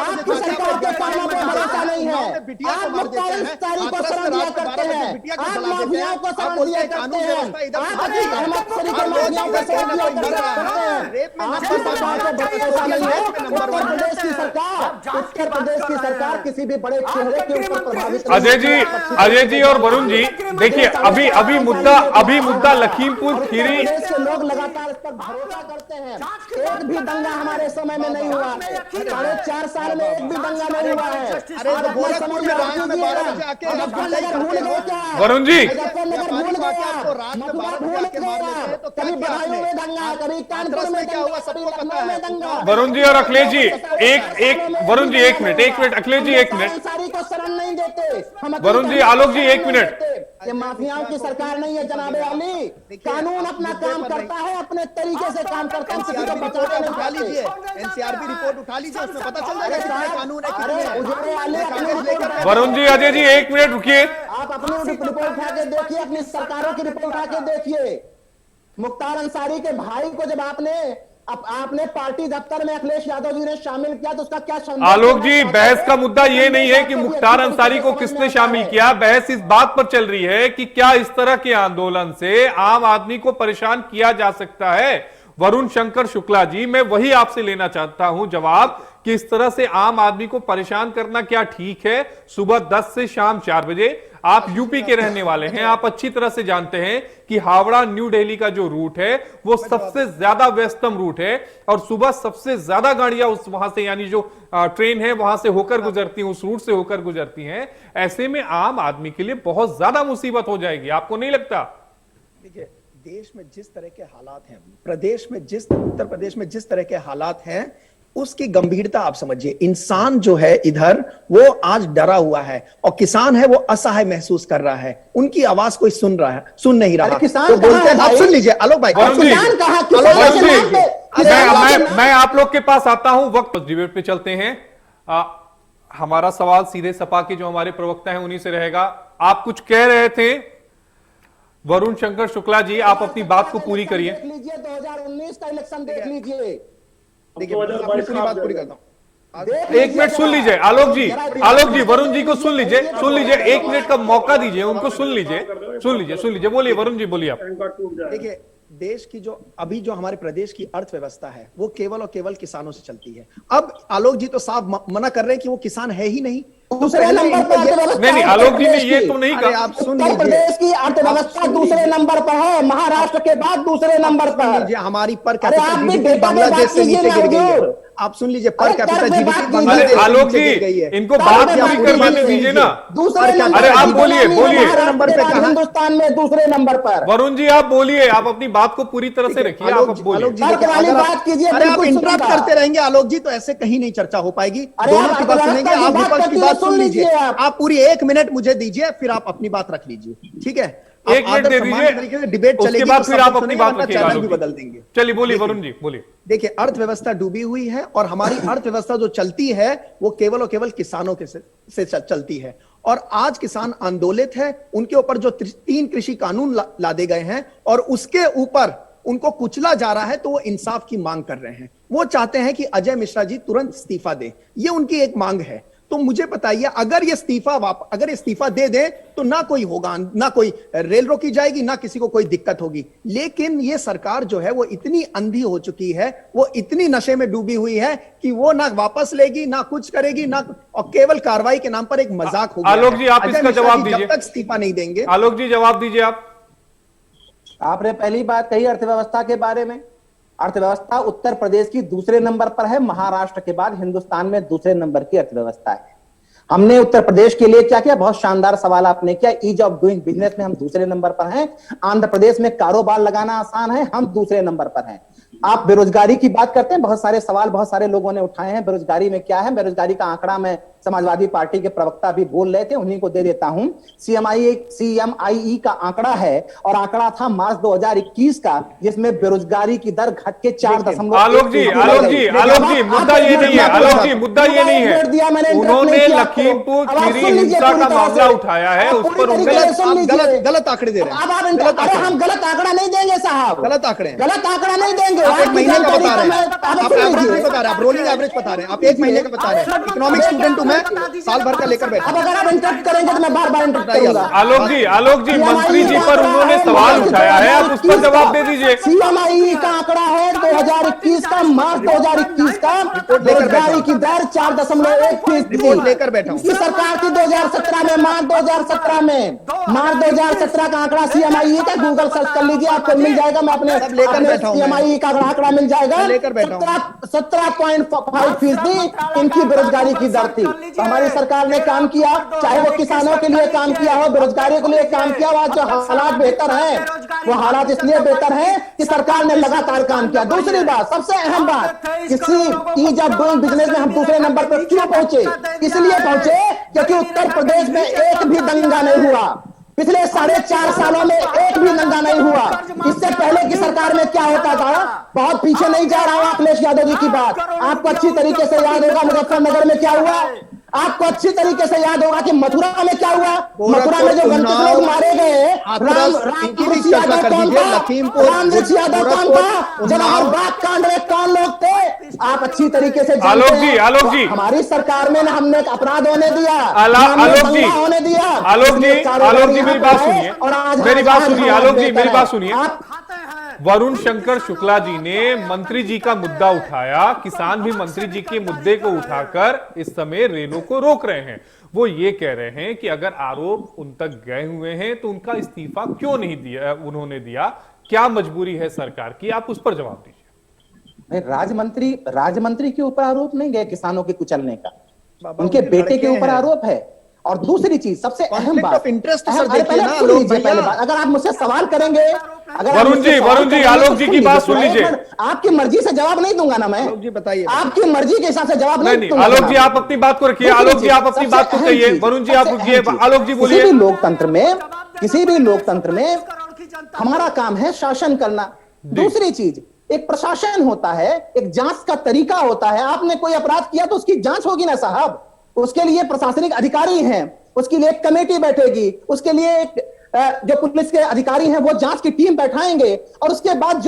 आपकी सरकार के कानून पर भरोसा नहीं है। आप मुख्तारी को शरण दिया करते हैं, आप माफियाओं को शरण दिया करते हैं, आप अहमद शरीफ के माफियाओं को शरण दिया करते हैं। आपकी सरकार को भरोसा नहीं है। उत्तर प्रदेश की सरकार किसी भी बड़े चेहरे के ऊपर प्रभावित। अजय जी और वरुण जी देखिए, अभी मुद्दा लखीमपुर खीरी के लोग लगातार इस पर भरोसा करते हैं। एक भी दंगा हमारे समय में नहीं हुआ, 4.5 साल में एक भी दंगा नहीं हुआ है। अरे तो गोरखपुर में रात में 12 बजे आके भूल गए क्या? वरुण जी भूल गया, मथुरा भूल गया, कभी बदायूं में दंगा, कभी कानपुर में क्या हुआ सबको पता है दंगा। वरुण जी और अखिलेश जी वरुण जी एक मिनट, अखिलेश जी एक मिनट, को शरण नहीं देते। वरुण जी, आलोक जी एक मिनट। ये माफियाओं की सरकार नहीं है जनाबे अली, कानून अपना काम करता है, अपने तरीके से काम करता है, किसी को बचाने नहीं उठा लीजिए, एनसीआरबी रिपोर्ट उठा लीजिए, उसमें पता चल जाएगा कितने कानून है। वरुण जी, अजय जी एक मिनट रुकिए। आप अपनी रिपोर्ट उठा के देखिए, अपनी सरकारों की रिपोर्ट उठा के देखिए, मुख्तार अंसारी के भाई को जब आपने पार्टी दफ्तर में अखिलेश यादव जी ने शामिल किया तो उसका क्या संदेश? आलोक जी, बहस का मुद्दा ये नहीं है कि मुख्तार अंसारी को किसने शामिल किया, बहस इस बात पर चल रही है कि क्या इस तरह के आंदोलन से आम आदमी को परेशान किया जा सकता है। वरुण शंकर शुक्ला जी, मैं वही आपसे लेना चाहता हूं जवाब कि इस तरह से आम आदमी को परेशान करना क्या ठीक है? सुबह 10 से शाम 4 बजे, आप यूपी के रहने वाले हैं, आप अच्छी तरह से जानते हैं कि हावड़ा न्यू दिल्ली का जो रूट है वो सबसे ज्यादा व्यस्तम रूट है और सुबह सबसे ज्यादा गाड़ियां उस वहां से, यानी जो ट्रेन है वहां से होकर गुजरती हैं, उस रूट से होकर गुजरती हैं। ऐसे में आम आदमी के लिए बहुत ज्यादा मुसीबत हो जाएगी, आपको नहीं लगता? देखिए, देश में जिस तरह के हालात हैं, उत्तर प्रदेश में जिस तरह के हालात हैं, उसकी गंभीरता आप समझिए। इंसान जो है इधर वो आज डरा हुआ है और किसान है वो असहाय महसूस कर रहा है। उनकी आवाज कोई सुन नहीं रहा। किसान तो बोलते हैं, आप सुन लीजिए आलोक भाई, मैं आप लोग के पास आता हूं, वक्त डिबेट पे चलते हैं। हमारा सवाल सीधे सपा के जो हमारे प्रवक्ता हैं उन्हीं से रहेगा। आप कुछ कह रहे थे वरुण शंकर शुक्ला जी, आप अपनी बात को पूरी करिए। देख लीजिए 2019 का इलेक्शन देख लीजिए। देखिए, मैं अपनी पूरी बात पूरी करता हूं। एक मिनट सुन लीजिए आलोक जी, वरुण जी को सुन लीजिए, 1 मिनट का मौका दीजिए उनको, सुन लीजिए, बोलिए वरुण जी, बोलिए आप। देखिए, देश की जो हमारे प्रदेश की अर्थव्यवस्था है वो केवल और केवल किसानों से चलती है। अब आलोक जी तो साफ मना कर रहे हैं कि वो किसान है ही नहीं। दूसरे नंबर पर नहीं, आलोक जी ने ये तो नहीं कहा। आप सुन लीजिए, प्रदेश की अर्थव्यवस्था दूसरे नंबर पर है, महाराष्ट्र के बाद दूसरे नंबर पर। हमारी पर कैपिटा जीडीपी बांग्लादेश से नीचे गिर गई है। आप सुन लीजिए, पर कैपिटा जीडीपी बांग्लादेश आलोक जी, इनको बात पूरी करवाने दीजिए ना। अरे आप बोलिए नंबर पे, हिंदुस्तान में दूसरे नंबर पर। वरुण जी आप बोलिए, आप अपनी बात को पूरी तरह से रखिए, आप बोलिए। बात कीजिए। अरे आप इंटरप्ट करते रहेंगे आलोक जी तो ऐसे कहीं नहीं चर्चा हो पाएगी। दोनों की बात सुनेंगे, आप विपक्ष की बात सुन लीजिए। आप पूरी 1 मिनट मुझे दीजिए, फिर आप अपनी बात रख लीजिए, ठीक है? 1 मिनट दे दीजिए, डिबेट चलेगी, उसके बाद फिर आप अपनी बात रखिएगा, चैनल भी बदल देंगे। चलिए बोलिए वरुण जी, बोलिए। देखिए, अर्थव्यवस्था डूबी हुई है और हमारी अर्थव्यवस्था जो चलती है वो केवल और केवल किसानों के से चलती है। और आज किसान आंदोलित है, उनके ऊपर जो 3 कृषि कानून लादे गए हैं और उसके ऊपर उनको कुचला जा रहा है, तो वो इंसाफ की मांग कर रहे हैं। वो चाहते हैं कि अजय मिश्रा जी तुरंत इस्तीफा दे, ये उनकी एक मांग है। तो मुझे बताइए, अगर ये इस्तीफा दे दे तो ना कोई होगा, ना कोई रेल रोकी जाएगी, ना किसी को कोई दिक्कत होगी। लेकिन ये सरकार जो है वो इतनी अंधी हो चुकी है, वो इतनी नशे में डूबी हुई है कि वो ना वापस लेगी, ना कुछ करेगी, ना, और केवल कार्रवाई के नाम पर एक मजाक हो गया। आलोक जी आप इसका जवाब दीजिए। जब तक इस्तीफा नहीं देंगे। आलोक जी जवाब दीजिए आप। आपने पहली बात कही अर्थव्यवस्था के बारे में। अर्थव्यवस्था उत्तर प्रदेश की दूसरे नंबर पर है, महाराष्ट्र के बाद हिंदुस्तान में दूसरे नंबर की अर्थव्यवस्था है। हमने उत्तर प्रदेश के लिए क्या किया? बहुत शानदार सवाल आपने किया। ईज ऑफ डूइंग बिजनेस में हम दूसरे नंबर पर हैं। आंध्र प्रदेश में कारोबार लगाना आसान है, हम दूसरे नंबर पर हैं। आप बेरोजगारी की बात करते हैं, बहुत सारे सवाल बहुत सारे लोगों ने उठाए हैं। बेरोजगारी में क्या है? बेरोजगारी का आंकड़ा मैं समाजवादी पार्टी के प्रवक्ता भी बोल रहे थे, उन्हीं को दे देता हूं। CMIE का आंकड़ा है और आंकड़ा था मार्च 2021 का, जिसमें बेरोजगारी की दर घट के 4.1। आलोक जी मुद्दा ये नहीं है, मुद्दा ये नहीं है। उन्होंने लखीमपुर खीरी हिंसा का मामला उठाया है, उस पर गलत आंकड़े दे रहे हैं। अरे हम गलत आंकड़ा नहीं देंगे साहब, गलत आंकड़े नहीं देंगे। आप 1 महीने का बता रहे हैं, आप रोलिंग एवरेज बता रहे हैं, आप 1 महीने का बता रहे हैं। इकोनॉमिक स्टूडेंट हूं मैं, साल भर का लेकर बैठा। अब अगर आप इंटरप्ट करेंगे तो मैं बार-बार इंटरप्ट करूंगा। आलोक जी मंत्री जी पर उन्होंने सवाल उठाया है, आप उस पर जवाब दे दीजिए। CMIE का आंकड़ा है 2021 का, मार्च 2021 का, बेरोजगारी की दर 4.1% लेकर बैठा हूं। सरकार की 2017 में, मार्च 2017 में, मार्च 2017 का आंकड़ा CMIE का, गूगल सर्च कर लीजिए, आपको मिल जाएगा। मैं अपने लेकर बैठा हूं, CMIE का आंकड़ा मिल जाएगा। 17.5% इनकी बेरोजगारी की दर थी। तो हमारी सरकार ने काम किया, चाहे वो किसानों के लिए काम किया हो, बेरोजगारी के लिए काम किया हो। आज जो हालात बेहतर हैं, वो हालात इसलिए बेहतर हैं कि सरकार ने लगातार काम किया। दूसरी बात, सबसे अहम बात, किसी ईज ऑफ डूइंग बिजनेस में हम दूसरे नंबर पर क्यों पहुंचे? इसलिए पहुंचे क्योंकि उत्तर प्रदेश में एक भी दंगा नहीं हुआ। पिछले 4.5 सालों में एक भी दंगा नहीं हुआ। इससे पहले की सरकार में क्या होता था? बहुत पीछे नहीं जा रहा हूं अखिलेश यादव जी की बात, आपको अच्छी तरीके से याद होगा मुजफ्फरनगर में क्या हुआ। आपको अच्छी तरीके से याद होगा कि मथुरा में क्या हुआ। मथुरा में जो 29 उन्नाव, लोग मारे गए, इनकी भी चर्चा कर दीजिए। लखीमपुर, रामवृक्ष यादव कौन था, जवाहर बाग कांड में कौन लोग थे, आप अच्छी तरीके से जानते हैं। आलोक जी हमारी सरकार में ना हमने अपराध होने दिया, आलोक जी होने दिया। आलोक जी मेरी बात सुनिए, मेरी बात सुनिए आलोक जी, मेरी बात सुनिए। वरुण शंकर शुक्ला जी ने मंत्री जी का मुद्दा उठाया, किसान भी मंत्री जी के मुद्दे को उठाकर इस समय रेलों को रोक रहे हैं। वो ये कह रहे हैं कि अगर आरोप उन तक गए हुए हैं तो उनका इस्तीफा क्यों नहीं दिया, उन्होंने दिया, क्या मजबूरी है सरकार की, आप उस पर जवाब दीजिए। राजमंत्री के ऊपर आरोप नहीं गए किसानों के कुचलने का, उनके बेटे के ऊपर आरोप है। और दूसरी चीज सबसे अहम बात, इंटरेस्ट अगर आप मुझसे सवाल करेंगे, वरुण जी आलोक जी की बात सुन लीजिए। आपकी मर्जी से जवाब नहीं दूंगा ना मैं, जी बताइए, आपकी मर्जी के हिसाब से जवाब नहीं दूंगा। आलोक जी आप अपनी बात को रखिए, आलोक जी आप अपनी बात को कहिए, वरुण जी आप रुकिए, आलोक जी बोलिए। किसी भी लोकतंत्र में हमारा काम है शासन करना। दूसरी चीज, एक प्रशासन होता है, एक जांच का तरीका होता है। आपने कोई अपराध किया तो उसकी जांच होगी ना साहब, उसके लिए प्रशासनिक अधिकारी हैं, उसके लिए एक कमेटी बैठेगी, उसके लिए एक जो पुलिस के अधिकारी हैं वो जांच की टीम बैठाएंगे, और उसके बाद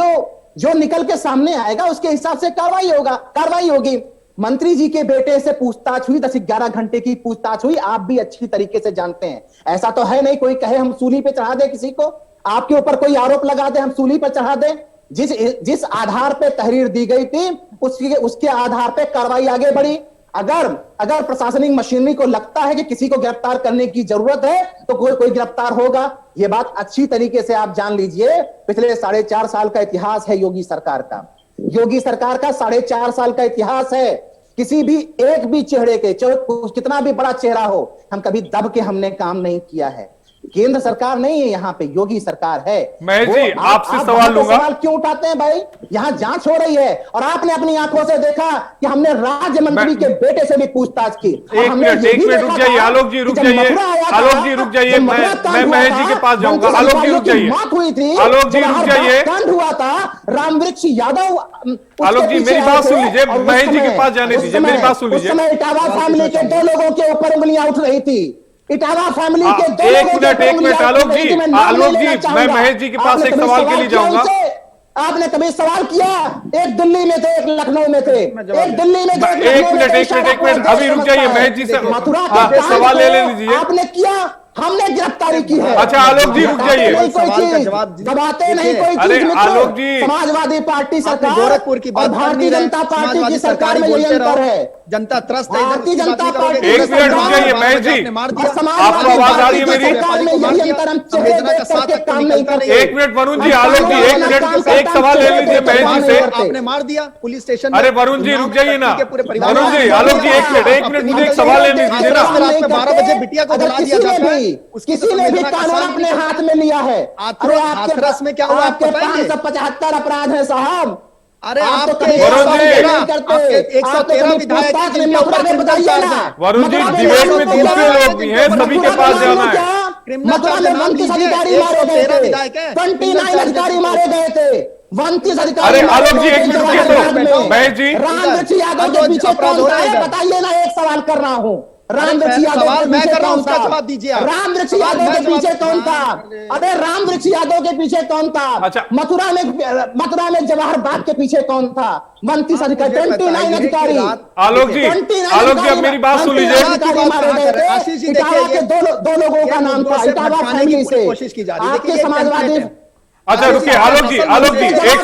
जो निकल के सामने आएगा उसके हिसाब से कार्रवाई होगी। मंत्री जी के बेटे से पूछताछ हुई, 10-11 घंटे की पूछताछ हुई, आप भी अच्छी तरीके से जानते हैं। ऐसा तो है नहीं कोई कहे हम सूली पे चढ़ा दे किसी को, आपके ऊपर कोई आरोप लगा दे हम सूली पर चढ़ा दें। जिस आधार पे तहरीर दी गई थी उसके आधार पे कार्रवाई आगे बढ़ी। अगर प्रशासनिक मशीनरी को लगता है कि किसी को गिरफ्तार करने की जरूरत है तो कोई गिरफ्तार होगा। यह बात अच्छी तरीके से आप जान लीजिए। पिछले 4.5 साल का इतिहास है योगी सरकार का 4.5 साल का इतिहास है। किसी भी एक भी चेहरे के, कितना भी बड़ा चेहरा हो, हम कभी दब के हमने काम नहीं किया है। केंद्र सरकार नहीं है, यहाँ पे योगी सरकार है। महेश जी आपसे सवाल लूंगा, सवाल क्यों उठाते हैं भाई? यहाँ जांच हो रही है और आपने अपनी आंखों से देखा कि हमने राज्य मंत्री के बेटे से भी पूछताछ की। एक मिनट रुक जाइए आलोक जी, रुक जाइए मैं महेश जी के पास जाऊंगा। आलोक जी रुक जाइए, मौत हुई थी, आलोक जी रुक जाइए, कांड हुआ था, रामवृक्ष यादव। आलोक जी मेरी बात सुन लीजिए, महेश जी के पास जाने दीजिए, मेरी बात सुन लीजिए। उस समय इटावा फैमिली के 2 लोगों के ऊपर उंगलियां उठ रही थी। इटावा फैमिली के 2 एक मिनट आलोक जी मैं महेश जी के पास एक सवाल के लिए जाऊंगा। आपने कभी सवाल किया? एक दिल्ली में थे, एक लखनऊ में थे, एक दिल्ली में थे, एक मिनट अभी रुक जाइए, महेश जी से मथुरा सवाल ले लीजिए। आपने किया, हमने गिरफ्तारी की है। अच्छा आलोक जी रुक जाइए, दबाते नहीं कोई अरे आलोक जी, समाजवादी पार्टी सरकार गोरखपुर की बात, भारतीय जनता पार्टी की सरकार में यही अंतर है। जनता त्रस्त है, भारतीय जनता पार्टी, एक मिनट रुक जाइए महेश जी, आपको आवाज आ रही है मेरी? एक मिनट वरुण जी, आलोक जी एक मिनट, एक सवाल ले लीजिए महेश जी से। आपने मार दिया पुलिस स्टेशन। अरे वरुण जी रुक जाइए ना, वरुण जी, आलोक जी एक मिनट मुझे एक सवाल लेने दीजिए ना। 12 बजे बिटिया को जला दिया जाता है, किसी ने भी कानून अपने हाथ में लिया है। अरे हाथरस में क्या हुआ आपके 575 अपराध है साहब। अरे आप तो आपके वरुण जी 113 विधायक हैं जिनके ऊपर क्रिमिनल चार्ज है। वरुण जी डिबेट में दूसरे लोग भी हैं, सभी के पास जाना है। मथुरा में 29 अधिकारी मारे गए थे, 29 अधिकारी मारे गए थे, 29 अधिकारी। अरे आलोक जी एक मिनट रुकिए तो महेश जी, रामवृक्ष यादव के पीछे कौन था बताइए ना, एक सवाल कर रहा हूँ। रामवृक्ष यादव के पीछे कौन था? रामवृक्ष यादव के पीछे कौन था? अरे रामवृक्ष यादव के पीछे कौन था? अच्छा। मथुरा में जवाहर बाग के पीछे कौन था? 29 अधिकारी, 29 अधिकारी। आलोक जी अब मेरी बात सुन लीजिए। इटावा के दो लोगों का नाम था, इटावा फैमिली से। कोशिश की जा रही है आपके समाजवादी। अच्छा रुकिए आलोक जी एक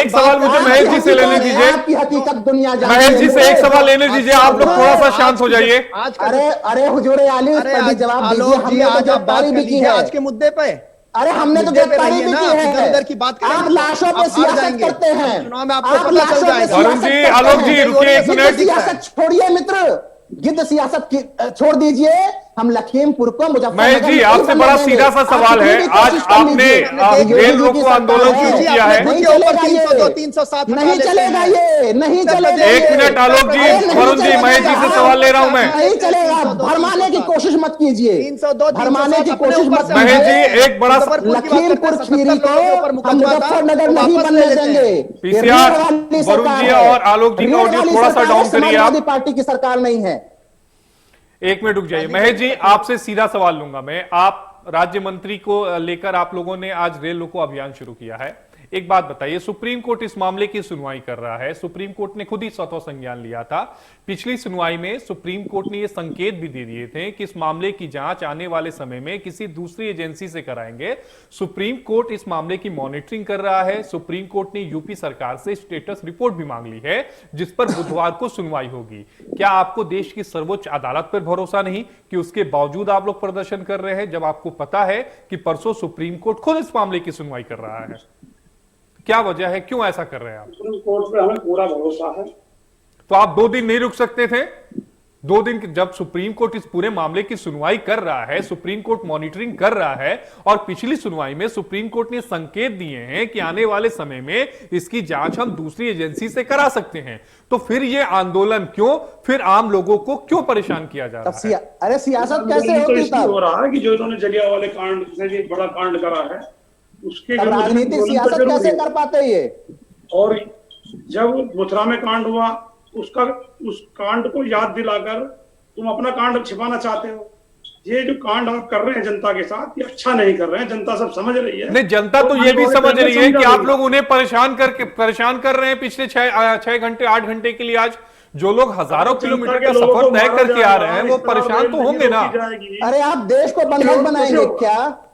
सवाल मुझे महेश जी से लेने दीजिए। आपकी हकीकत दुनिया महेश जी से एक सवाल लेने दीजिए, आप लोग थोड़ा सा शांत हो जाइए। अरे हुजूर आली, इस पर भी जवाब दीजिए। हमने तो गिरफ्तारी भी की है आज के मुद्दे पे। अरे हमने तो गिरफ्तारी भी की है। की बात आप लाशों पे सियासत करते हैं। चुनाव में आपको पता चल जाएगा। वरुण जी आलोक जी रुकिए एक मिनट। सियासत छोड़िए मित्र, गिद्ध सियासत की छोड़ दीजिए। हम लखीमपुर को महेश जी आपसे बड़ा सीधा सा सवाल है, आज आपने रेल रोको आंदोलन शुरू किया है। नहीं चलेगा ये, नहीं चलेगा। एक मिनट आलोक जी, वरुण जी महेश जी से सवाल ले रहा हूं मैं। नहीं चलेगा, भरमाने की कोशिश मत कीजिए, भरमाने की कोशिश मत। महेश जी एक बड़ा लखीमपुर खीरी को हम मुजफ्फरनगर नहीं बनने देंगे। पीसीआर वरुण जी और आलोक जी का ऑडियो थोड़ा सा डाउन करिए आप। पार्टी की सरकार नहीं है। एक मिनट रुक जाइए महेश जी, आपसे सीधा सवाल लूंगा मैं। आप राज्य मंत्री को लेकर आप लोगों ने आज रेल रोको अभियान शुरू किया है। एक बात बताइए, सुप्रीम कोर्ट इस मामले की सुनवाई कर रहा है, सुप्रीम कोर्ट ने खुद ही स्वतः संज्ञान लिया था। पिछली सुनवाई में सुप्रीम कोर्ट ने यह संकेत भी दे दिए थे कि इस मामले की जांच आने वाले समय में किसी दूसरी एजेंसी से कराएंगे। सुप्रीम कोर्ट इस मामले की मॉनिटरिंग कर रहा है। सुप्रीम कोर्ट ने यूपी सरकार से स्टेटस रिपोर्ट भी मांग ली है, जिस पर बुधवार को सुनवाई होगी। क्या आपको देश की सर्वोच्च अदालत पर भरोसा नहीं कि उसके बावजूद आप लोग प्रदर्शन कर रहे हैं, जब आपको पता है कि परसों सुप्रीम कोर्ट खुद इस मामले की सुनवाई कर रहा है? क्या वजह है, क्यों ऐसा कर रहे हैं आप? सुप्रीम कोर्ट पे हमें पूरा भरोसा है। तो आप 2 दिन नहीं रुक सकते थे? 2 दिन, जब सुप्रीम कोर्ट इस पूरे मामले की सुनवाई कर रहा है, सुप्रीम कोर्ट मॉनिटरिंग कर रहा है, और पिछली सुनवाई में सुप्रीम कोर्ट ने संकेत दिए हैं कि आने वाले समय में इसकी जांच हम दूसरी एजेंसी से करा सकते हैं, तो फिर ये आंदोलन क्यों, फिर आम लोगों को क्यों परेशान किया जा रहा है? अरे सियासत कैसे तो होती इसलिए तब? हो रहा है कि जो इन्होंने जलियांवाले कांड से भी बड़ा कांड करा है, उसके अब राजनीतिक सियासत कैसे कर पाते ये? और जब मथुरा में कांड हुआ, उस कांड को याद दिलाकर तुम अपना कांड छिपाना चाहते हो। ये जो कांड आप कर रहे हैं जनता के साथ, ये अच्छा नहीं कर रहे हैं, जनता सब समझ रही है। नहीं, जनता तो ये भी समझ रही है कि आप लोग उन्हें परेशान कर रहे हैं पिछले 6 घंटे 8 घंटे के लिए। आज जो लोग हजारों किलोमीटर का सफर तय करके आ रहे हैं, वो परेशान तो होंगे ना। अरे आप देश को बंधक बनाएंगे क्या?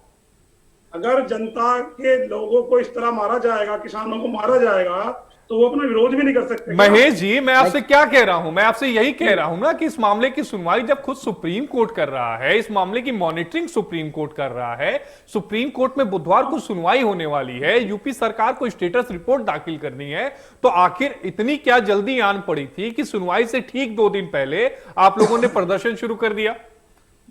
अगर जनता के लोगों को इस तरह मारा जाएगा, किसानों को मारा जाएगा, तो वो अपना विरोध भी नहीं कर सकते। महेश जी, मैं आपसे क्या कह रहा हूं, मैं आपसे यही कह रहा हूं ना कि इस मामले की सुनवाई जब खुद सुप्रीम कोर्ट कर रहा है, इस मामले की मॉनिटरिंग सुप्रीम कोर्ट कर रहा है, सुप्रीम कोर्ट में बुधवार को सुनवाई होने वाली है, यूपी सरकार को स्टेटस रिपोर्ट दाखिल करनी है, तो आखिर इतनी क्या जल्दी आन पड़ी थी कि सुनवाई से ठीक 2 दिन पहले आप लोगों ने प्रदर्शन शुरू कर दिया,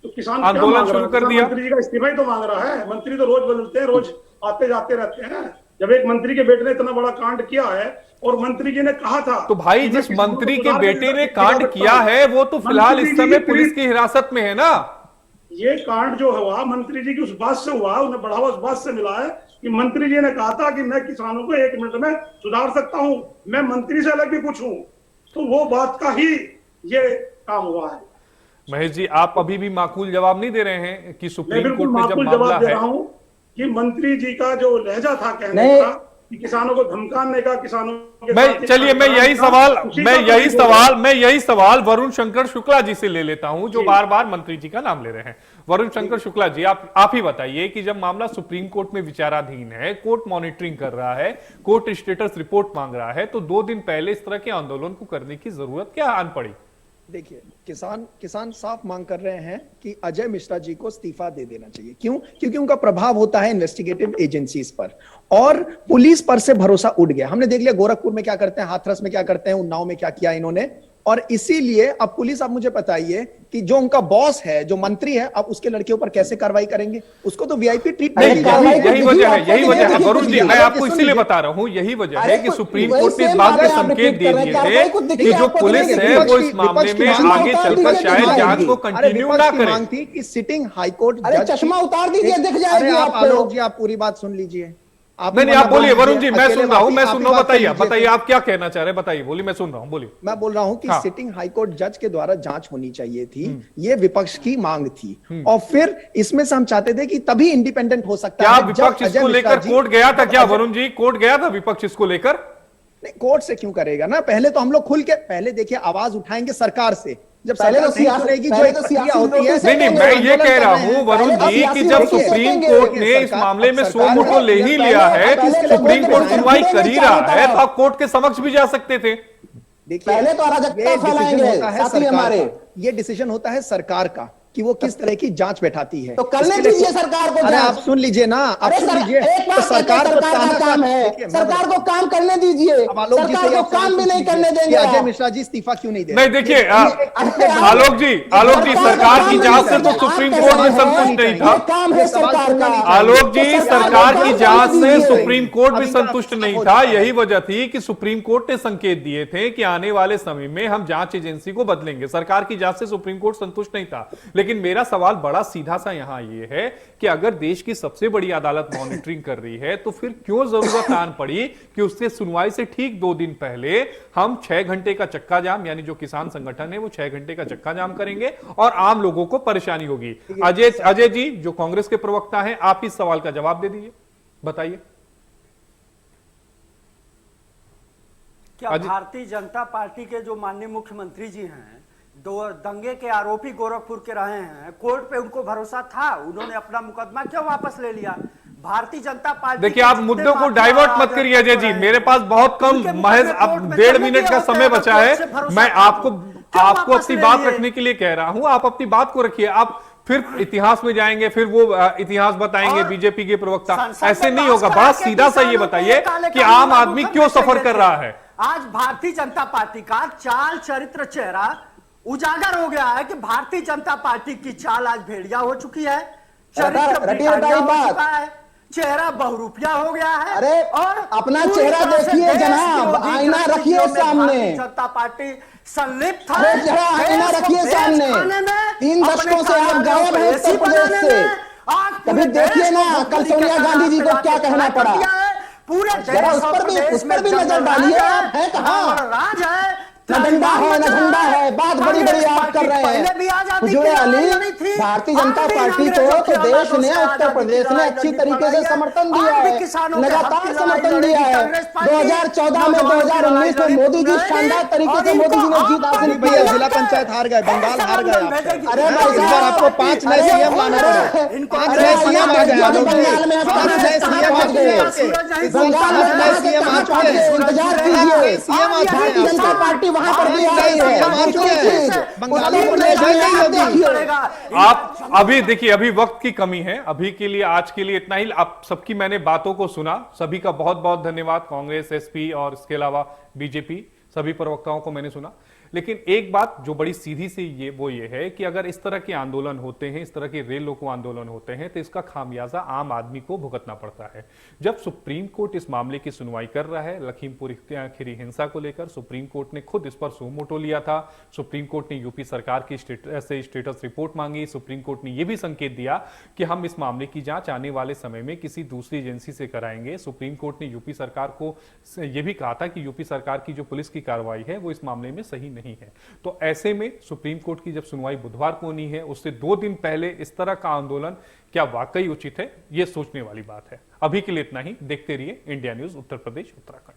तो किसान आंदोलन शुरू कर दिया? मंत्री जी का इस्तीफा ही तो मांग रहा है। मंत्री तो रोज बदलते हैं, रोज आते जाते रहते हैं। जब एक मंत्री के बेटे ने इतना बड़ा कांड किया है और मंत्री जी ने कहा था, तो भाई जिस मंत्री के बेटे ने कांड किया है वो तो फिलहाल इस समय पुलिस की हिरासत में है ना। ये कांड जो हुआ मंत्री जी की उस बात से हुआ, उन्हें बढ़ावा उस बात से मिला है कि मंत्री जी ने कहा था कि मैं किसानों को 1 मिनट में सुधार सकता हूं, मैं मंत्री से अलग भी कुछ हूं। तो वो बात का ही ये काम हुआ है। महेश जी, आप अभी भी माकूल जवाब नहीं दे रहे हैं कि सुप्रीम कोर्ट में जब माकूल मामला जवाब दे है, रहा हूं कि मंत्री जी का जो लहजा था कहने का कि किसानों को धमकाने का, किसानों के चलिए मैं यही सवाल वरुण शंकर शुक्ला जी से ले लेता हूं, जो बार बार मंत्री जी का नाम ले रहे हैं। वरुण शंकर शुक्ला जी, आप ही बताइए कि जब मामला सुप्रीम कोर्ट में विचाराधीन है, कोर्ट मॉनिटरिंग कर रहा है, कोर्ट स्टेटस रिपोर्ट मांग रहा है, तो 2 दिन पहले इस तरह के आंदोलन को करने की जरूरत क्या आन पड़ी? देखिए, किसान साफ मांग कर रहे हैं कि अजय मिश्रा जी को इस्तीफा दे देना चाहिए। क्यों? क्योंकि उनका प्रभाव होता है इन्वेस्टिगेटिव एजेंसीज पर, और पुलिस पर से भरोसा उठ गया। हमने देख लिया गोरखपुर में क्या करते हैं, हाथरस में क्या करते हैं, उन्नाव में क्या किया इन्होंने। और इसीलिए अब पुलिस, आप मुझे बताइए कि जो उनका बॉस है, जो मंत्री है, अब उसके लड़के ऊपर कैसे कार्रवाई करेंगे? उसको तो वीआईपी ट्रीटमेंट। यही वजह है वरुण जी, मैं आपको इसीलिए बता रहा हूं, यही वजह है कि सुप्रीम कोर्ट ने इस बात के संकेत दे दिए थे कि जो पुलिस है वो इस मामले में आगे चलकर शायद जांच को कंटिन्यू ना करे। थी कि सिटिंग हाईकोर्ट जज चश्मा उतार दीजिए, दिख जाएगी आपको। आलोक जी, आप पूरी बात सुन लीजिए। नहीं, आप बोलिए वरुण जी, मैं सुन रहा हूं, बताइए आप क्या कहना चाह रहे हैं, बताइए, बोलिए, मैं सुन रहा हूं, बोलिए। मैं बोल रहा हूं कि सिटिंग हाईकोर्ट जज के द्वारा जांच होनी चाहिए थी, ये विपक्ष की मांग थी, और फिर इसमें से हम चाहते थे कि तभी इंडिपेंडेंट हो सकता है। क्या विपक्ष इसको लेकर कोर्ट गया था? क्या वरुण जी, कोर्ट गया था विपक्ष इसको लेकर? नहीं, कोर्ट से क्यों करेगा ना, पहले तो हम लोग खुल के पहले देखिए आवाज उठाएंगे सरकार से। जब सरकार नहीं सुनेगी, जो एक प्रक्रिया होती है। नहीं, मैं ये कह रहा हूं वरुण जी कि जब सुप्रीम कोर्ट ने इस मामले में सो मुठो ले ही लिया है, सुप्रीम कोर्ट सुनवाई कर ही रहा है, तो आप कोर्ट के समक्ष भी जा सकते थे। देखिए, पहले तो अराजकता फैलाएंगे, साथी हमारे। ये डिसीजन होता है सरकार का कि वो किस तरह की जांच बैठाती है। तो करने दीजिए सरकार को। अरे आप सुन लीजिए ना, आप सुन लीजिए। तो सरकार का काम है, सरकार को काम करने दीजिए, सरकार को काम भी नहीं करने देंगे। अजय मिश्रा जी इस्तीफा क्यों नहीं दे? नहीं, देखिए आलोक जी, सरकार की जांच से तो सुप्रीम कोर्ट भी संतुष्ट नहीं था। काम है सरकार का। आलोक जी, सरकार की जांच से सुप्रीम कोर्ट भी संतुष्ट नहीं था। यही वजह थी कि सुप्रीम कोर्ट ने संकेत दिए थे कि आने वाले समय में हम जांच एजेंसी को बदलेंगे। सरकार की जांच से सुप्रीम कोर्ट संतुष्ट नहीं था, लेकिन मेरा सवाल बड़ा सीधा सा यहां ये है कि अगर देश की सबसे बड़ी अदालत मॉनिटरिंग कर रही है तो फिर क्यों जरूरत आन पड़ी कि उससे सुनवाई से ठीक 2 दिन पहले हम 6 घंटे का चक्का जाम, यानी जो किसान संगठन है वो 6 घंटे का चक्का जाम करेंगे और आम लोगों को परेशानी होगी। अजय जी जो कांग्रेस के प्रवक्ता हैं, आप इस सवाल का जवाब दे दीजिए, बताइए। क्या भारतीय जनता पार्टी के जो माननीय मुख्यमंत्री जी हैं, दंगे के आरोपी गोरखपुर के रहे हैं, कोर्ट पे उनको भरोसा था, उन्होंने अपना मुकदमा क्यों वापस ले लिया? भारतीय जनता पार्टी, देखिए आप मुद्दों को डाइवर्ट मत करिए अजय जी, मेरे पास बहुत कम, महज अब 1.5 मिनट का समय बचा है। मैं आपको अपनी बात रखने के लिए कह रहा हूं, आप अपनी बात को रखिए। आप फिर इतिहास में जाएंगे, फिर वो इतिहास बताएंगे बीजेपी के प्रवक्ता, ऐसे नहीं होगा। बड़ा सीधा सा ये बताइए कि आम आदमी क्यों सफर कर रहा है। आज भारतीय जनता पार्टी का चाल चरित्र चेहरा उजागर हो गया है कि भारतीय जनता पार्टी की चाल आज भेड़िया हो चुकी है, चरित्र भिखारिया हो चुका है, चेहरा बहुरूपिया हो गया है। अरे और अपना चेहरा देखिए जनाब, आईना रखिए सामने। जनता पार्टी संलिप्त अरे जरा आईना रखिए सामने। 3 दशकों से आप गायब हैं उत्तर प्रदेश से। कभी देखिए ना कल सोनिया गांधी जी को क्या कहना पड़ा। पूरे जरा उस पर भी नजर डालिए। आप है कहाँ? राज है, न डंडा है न झंडा है, बात बड़ी बड़ी आप कर रहे हैं। हुजूर अली, भारतीय जनता पार्टी को तो देश ने, उत्तर प्रदेश ने अच्छी तरीके से समर्थन दिया है, लगातार समर्थन दिया है। 2014 में, 2019 में मोदी जी शानदार तरीके से मोदी जी ने जीत हासिल की है। जिला पंचायत हार गए, बंगाल हार गए। अरे भाई साहब, आपको 5 नए सीएम लाना पड़े। 5 नए सीएम आ गए, बंगाल में 5 नए सीएम पहुंच गए। बंगाल में नए सीएम आ चुके हैं, इंतजार कीजिए। भारतीय जनता पार्टी वहां पर भी आ रही है। आप अभी देखिए, अभी वक्त की कमी है, अभी के लिए आज के लिए इतना ही। आप सबकी मैंने बातों को सुना, सभी का बहुत बहुत धन्यवाद। कांग्रेस, एसपी और इसके अलावा बीजेपी, सभी प्रवक्ताओं को मैंने सुना। लेकिन एक बात जो बड़ी सीधी सी ये है कि अगर इस तरह के आंदोलन होते हैं, इस तरह के रेल रोको आंदोलन होते हैं, तो इसका खामियाजा आम आदमी को भुगतना पड़ता है। जब सुप्रीम कोर्ट इस मामले की सुनवाई कर रहा है, लखीमपुर खीरी हिंसा को लेकर, सुप्रीम कोर्ट ने खुद इस पर सो मोटो लिया था। सुप्रीम कोर्ट ने यूपी सरकार की स्टेटस रिपोर्ट मांगी। सुप्रीम कोर्ट ने यह भी संकेत दिया कि हम इस मामले की जांच आने वाले समय में किसी दूसरी एजेंसी से कराएंगे। सुप्रीम कोर्ट ने यूपी सरकार को यह भी कहा था कि यूपी सरकार की जो पुलिस की कार्रवाई है वो इस मामले में सही नहीं है। तो ऐसे में सुप्रीम कोर्ट की जब सुनवाई बुधवार को होनी है, उससे 2 दिन पहले इस तरह का आंदोलन क्या वाकई उचित है, यह सोचने वाली बात है। अभी के लिए इतना ही। देखते रहिए इंडिया न्यूज उत्तर प्रदेश उत्तराखंड।